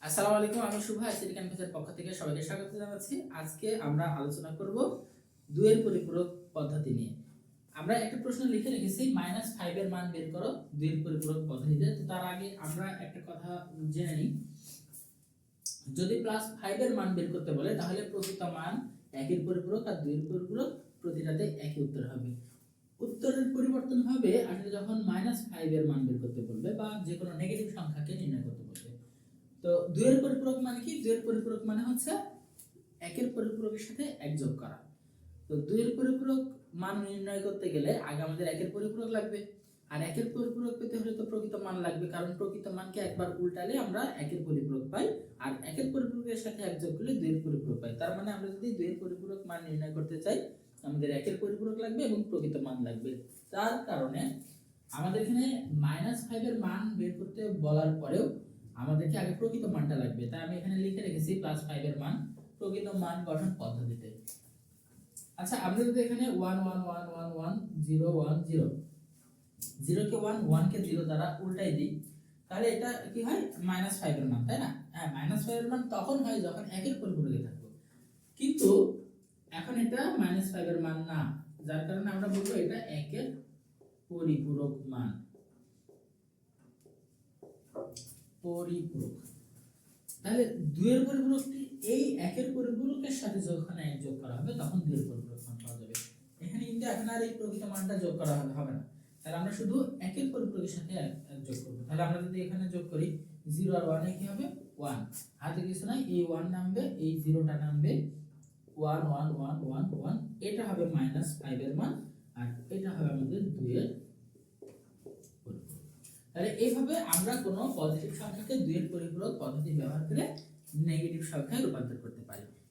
আসসালামু আলাইকুম, আমি শুভ আইসিটি ক্যাম্পাসের পক্ষ থেকে সবাইকে স্বাগত জানাচ্ছি। আজকে আমরা আলোচনা করব দুইয়ের পরিপূরক পদ্ধতি নিয়ে। আমরা একটা প্রশ্ন লিখে রেখেছি -5 এর মান বের করো দুইয়ের পরিপূরক পদ্ধতিতে। তো তার আগে আমরা একটা কথা জেনে নিই। যদি +5 এর মান বের করতে বলে তাহলে প্রকৃত মান 1 এর পরিপূরক আর 2 এর পরিপূরক প্রতিটাতে একই উত্তর হবে। উত্তরের পরিবর্তন হবে আসলে যখন -5 এর মান বের করতে বলবে বা যে কোনো নেগেটিভ সংখ্যাকে নির্ণয় করতে বলবে। তো 2 এর পরিপূরক মানে কি? 2 এর পরিপূরক মানে হচ্ছে 1 এর পরিপূরকের সাথে 1 যোগ করা। তো 2 এর পরিপূরক মান নির্ণয় করতে গেলে আগে আমাদের 1 এর পরিপূরক লাগবে। আর 1 এর পরিপূরক পেতে হলে তো প্রকৃত মান লাগবে, কারণ প্রকৃত মানকে একবার উল্টালে আমরা 1 এর পরিপূরক পাই। আর 1 এর পরিপূরকের সাথে 1 যোগ করলে 2 এর পরিপূরক পাই। তার মানে আমরা যদি 2 এর পরিপূরক মান নির্ণয় করতে চাই, আমাদের 1 এর পরিপূরক লাগবে এবং প্রকৃত মান লাগবে। তার কারণে আমাদের এখানে -5 এর মান বের করতে বলার পরেও আমাদেরকে আগে প্রকৃত মানটা লাগবে। তাই আমি এখানে লিখে রেখেছি +5 এর মান প্রকৃত মান গঠন পদ্ধতিতে। আচ্ছা, আমরা যদি এখানে 1 1 1 1 1 0 1 0 0 কে 1 1 কে 0 দ্বারা উল্টাই দিই, তাহলে এটা কি হয়? -5 এর মান, তাই না? হ্যাঁ, -5 এর মান তখন হয় যখন 1 এর পরিপূরকে থাকবে। কিন্তু এখন এটা -5 এর মান না, যার কারণে আমরা বলবো এটা 1 এর পরিপূরক মান। পরিপূরক তাহলে 2 এর পরিপূরকটি এই 1 এর পরিপূরকের সাথে যখন 1 যোগ করা হবে তখন 2 এর পরিপূরক মান পাওয়া যাবে। এখানে কিন্তু এখন আর এই প্রকৃত মানটা যোগ করা হবে না। তাহলে আমরা শুধু 1 এর পরিপূরকের সাথে 1 যোগ করব। তাহলে আমরা যদি এখানে যোগ করি 0 আর 1 এ কি হবে? 1। হাতে কিছু নাই, এই 1 নামবে, এই 0টা নামবে, 1 1 1 1 1। এটা হবে -5 এর মান আর এটা হবে আমাদের 2 এর পরিপূরক। তাহলে এইভাবে আমরা কোনো পজিটিভ সংখ্যাকে 2 এর পরিপূরক পদ্ধতি ব্যবহার করে নেগেটিভ সংখ্যায় রূপান্তর করতে পারি।